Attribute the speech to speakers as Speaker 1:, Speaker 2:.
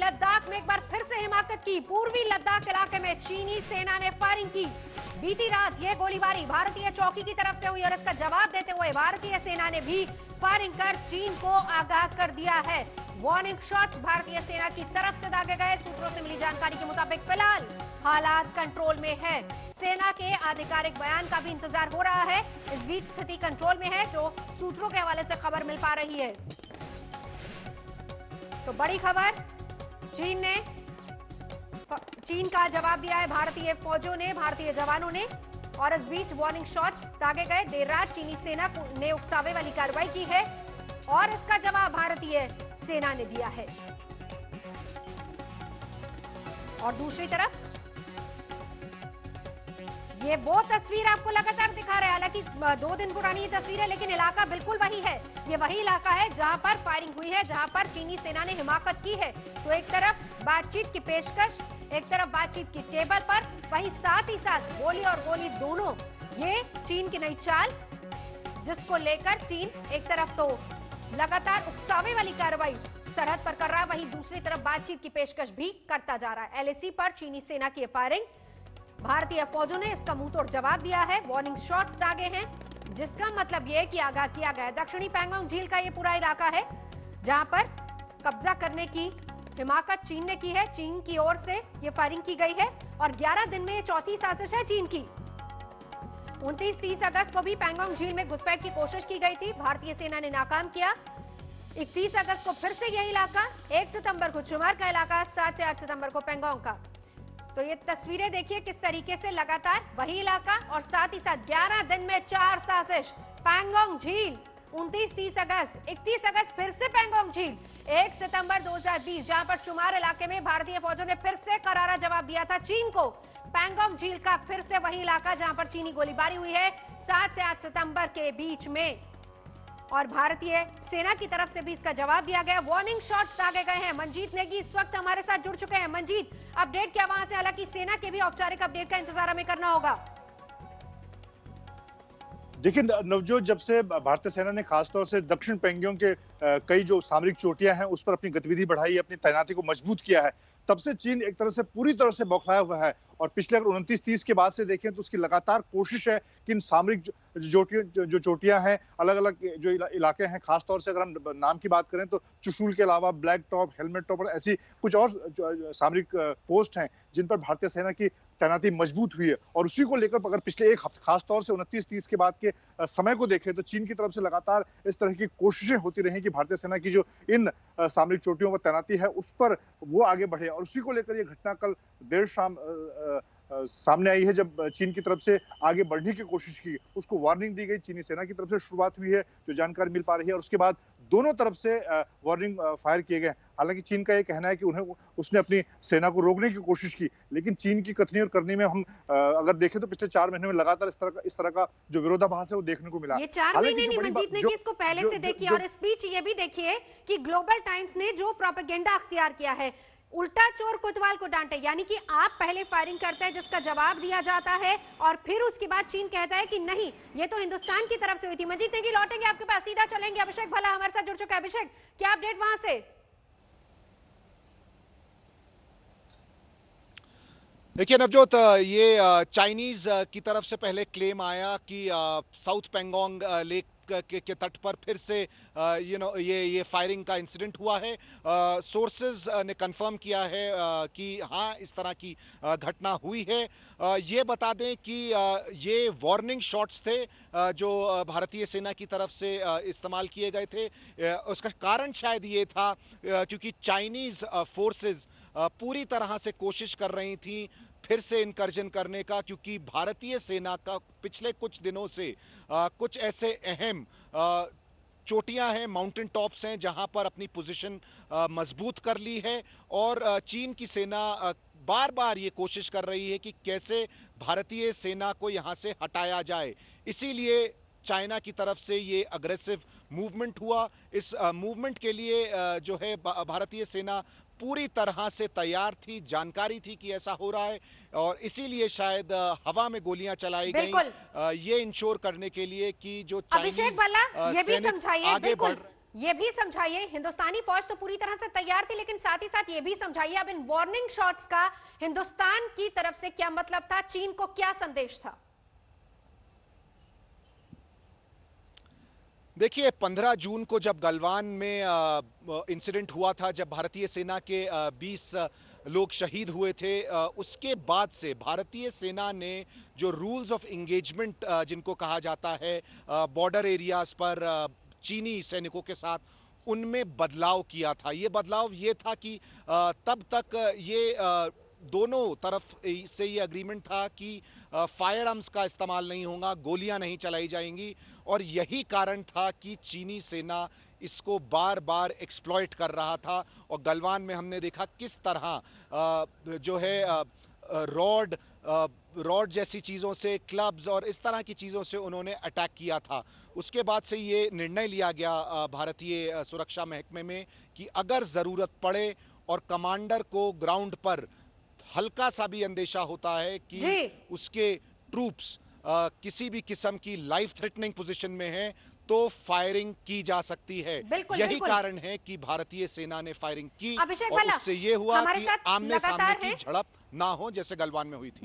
Speaker 1: लद्दाख में एक बार फिर से हिमाकत की। पूर्वी लद्दाख इलाके में चीनी सेना ने फायरिंग की। बीती रात ये गोलीबारी भारतीय चौकी की तरफ से हुई और इसका जवाब देते हुए भारतीय सेना ने भी फायरिंग कर चीन को आगाह कर दिया है। वार्निंग शॉट्स भारतीय सेना की तरफ से दागे गए। सूत्रों से मिली जानकारी के मुताबिक फिलहाल हालात कंट्रोल में है। सेना के आधिकारिक बयान का भी इंतजार हो रहा है। इस बीच स्थिति कंट्रोल में है, जो सूत्रों के हवाले से खबर मिल पा रही है। तो बड़ी खबर, चीन का जवाब दिया है भारतीय फौजों ने, भारतीय जवानों ने। और इस बीच वार्निंग शॉट्स दागे गए। देर रात चीनी सेना ने उकसावे वाली कार्रवाई की है और इसका जवाब भारतीय सेना ने दिया है। और दूसरी तरफ ये वो तस्वीर आपको लगातार दिखा रहे हैं। हालांकि 2 दिन पुरानी ये तस्वीर है, लेकिन इलाका बिल्कुल वही है। ये वही इलाका है जहां पर फायरिंग हुई है, जहां पर चीनी सेना ने हिमाकत की है। तो एक तरफ बातचीत की पेशकश, एक तरफ बातचीत की टेबल पर, वहीं साथ ही साथ गोली और गोली दोनों, ये चीन की नई चाल, जिसको लेकर चीन एक तरफ तो लगातार उकसावे वाली कार्रवाई सरहद पर कर रहा है, वहीं दूसरी तरफ बातचीत की पेशकश भी करता जा रहा है। एलएसी पर चीनी सेना की फायरिंग, भारतीय फौजों ने इसका मुंहतोड़ जवाब दिया है। वार्निंग शॉट्स दागे हैं, जिसका मतलब यह कि आगाह किया गया। दक्षिणी पैंगोंग झील का ये पूरा इलाका है जहां पर कब्जा करने की हिमाकत चीन ने की है। चीन की ओर से ये फायरिंग की गई है और 11 दिन में ये चौथी साजिश है चीन की। 29-30 अगस्त को भी पैंगोंग झील में घुसपैठ की कोशिश की गई थी, भारतीय सेना ने नाकाम किया। 31 अगस्त को फिर से यही इलाका, 1 सितंबर को चुमार का इलाका, 7 से 8 सितंबर को पैंगोंग का। तो ये तस्वीरें देखिए किस तरीके से लगातार वही इलाका और साथ ही साथ 11 दिन में 4 साजिश। पैंगोंग झील 29-30 अगस्त, 31 अगस्त फिर से पैंगोंग झील, 1 सितंबर 2020 जहां पर चुमार इलाके में भारतीय फौजों ने फिर से करारा जवाब दिया था चीन को। पैंगोंग झील का फिर से वही इलाका जहां पर चीनी गोलीबारी हुई है 7 से 8 सितंबर के बीच में, और भारतीय सेना की तरफ से भी इसका जवाब दिया गया। वार्निंग शॉट्स दागे गए हैं। मंजीत नेगी इस वक्त हमारे साथ जुड़ चुके हैं। मंजीत, अपडेट क्या वहां से? हालांकि सेना के भी औपचारिक अपडेट का इंतजार हमें करना होगा।
Speaker 2: देखिए नवजोत, जब से भारतीय सेना ने खासतौर से दक्षिण पैंगोंग के कई जो सामरिक चोटियां हैं उस पर अपनी गतिविधि बढ़ाई, अपनी तैनाती को मजबूत किया है, तब से चीन एक तरह से पूरी तरह से बौखलाया हुआ है। और पिछले अगर 29-30 के बाद से देखें तो उसकी लगातार कोशिश है कि इन सामरिक जो चोटियां हैं, अलग अलग जो इलाके हैं, खासतौर से अगर हम नाम की बात करें तो चुशूल के अलावा ब्लैक टॉप, हेलमेट टॉप और ऐसी कुछ और सामरिक पोस्ट हैं जिन पर भारतीय सेना की तैनाती मजबूत हुई है। और उसी को लेकर अगर पिछले एक हफ्ते, खासतौर से 29-30 के बाद के समय को देखें तो चीन की तरफ से लगातार इस तरह की कोशिशें होती रही कि भारतीय सेना की जो इन सामरिक चोटियों पर तैनाती है उस पर वो आगे बढ़े। और उसी को लेकर ये घटना कल देर शाम सामने आई है, जब चीन की तरफ से आगे बढ़ने की कोशिश की, उसको वार्निंग दी गई। चीनी सेना की तरफ से शुरुआत हुई है, जो जानकारी मिल पा रही है, और उसके बाद दोनों तरफ से वार्निंग फायर किए गए। हालांकि चीन का ये कहना है कि उसने अपनी सेना को रोकने की कोशिश की, लेकिन चीन की कथनी और करनी में हम अगर देखें तो पिछले 4 महीने में लगातार इस तरह का जो विरोधाभास है वो देखने को मिला।
Speaker 1: ये 4 महीने नहीं मंजीत ने, इसको पहले से देखिए। और इस बीच ये भी देखिए कि ग्लोबल टाइम्स ने जो प्रोपेगेंडा अख्तियार किया है, उल्टा चोर कोतवाल को डांटे, यानी कि आप पहले फायरिंग करते हैं जिसका जवाब दिया जाता है और फिर उसके बाद चीन कहता है कि नहीं, ये तो हिंदुस्तान की तरफ से हुई थी। मंजीत नेगी लौटेंगे आपके पास, सीधा चलेंगे। अभिषेक भल्ला हमारे साथ जुड़ चुका है। अभिषेक, क्या अपडेट वहां से?
Speaker 3: देखिए नवजोत, ये चाइनीज की तरफ से पहले क्लेम आया कि साउथ पैंगोंग लेक के तट पर फिर से ये फायरिंग का इंसिडेंट हुआ है। सोर्सेज ने कंफर्म किया है कि हाँ, इस तरह की घटना हुई है। ये बता दें कि ये वार्निंग शॉट्स थे जो भारतीय सेना की तरफ से इस्तेमाल किए गए थे। उसका कारण शायद ये था क्योंकि चाइनीज फोर्सेस पूरी तरह से कोशिश कर रही थी फिर से इनकर्जन करने का, क्योंकि भारतीय सेना का पिछले कुछ दिनों से कुछ ऐसे अहम चोटियां हैं, माउंटेन टॉप्स हैं, जहां पर अपनी पोजीशन मजबूत कर ली है। और चीन की सेना बार बार ये कोशिश कर रही है कि कैसे भारतीय सेना को यहां से हटाया जाए। इसीलिए चाइना की तरफ से ये अग्रेसिव मूवमेंट हुआ। इस मूवमेंट के लिए जो है भारतीय सेना पूरी तरह से तैयार थी, जानकारी थी कि ऐसा हो रहा है, और इसीलिए शायद हवा में गोलियां चलाई गई, ये इंश्योर करने के लिए कि जो
Speaker 1: अभिषेक भल्ला, ये भी समझाइए, बिल्कुल ये भी समझाइए, हिंदुस्तानी फौज तो पूरी तरह से तैयार थी, लेकिन साथ ही साथ ये भी समझाइए अब इन वार्निंग शॉट्स का हिंदुस्तान की तरफ से क्या मतलब था, चीन को क्या संदेश था?
Speaker 3: देखिए 15 जून को जब गलवान में इंसिडेंट हुआ था, जब भारतीय सेना के 20 लोग शहीद हुए थे, उसके बाद से भारतीय सेना ने जो रूल्स ऑफ एंगेजमेंट जिनको कहा जाता है बॉर्डर एरियाज पर चीनी सैनिकों के साथ, उनमें बदलाव किया था। ये बदलाव ये था कि तब तक ये दोनों तरफ से ये अग्रीमेंट था कि फायर आर्म्स का इस्तेमाल नहीं होगा, गोलियां नहीं चलाई जाएंगी, और यही कारण था कि चीनी सेना इसको बार बार एक्सप्लॉइट कर रहा था। और गलवान में हमने देखा किस तरह जो है रॉड जैसी चीज़ों से, क्लब्स और इस तरह की चीज़ों से उन्होंने अटैक किया था। उसके बाद से ये निर्णय लिया गया भारतीय सुरक्षा महकमे में कि अगर ज़रूरत पड़े और कमांडर को ग्राउंड पर हल्का सा भी अंदेशा होता है कि उसके ट्रूप्स किसी भी किस्म की लाइफ थ्रेटनिंग पोजीशन में है, तो फायरिंग की जा सकती है। यही कारण है कि भारतीय सेना ने फायरिंग की और उससे ये हुआ कि आमने सामने की झड़प ना हो जैसे गलवान में हुई थी।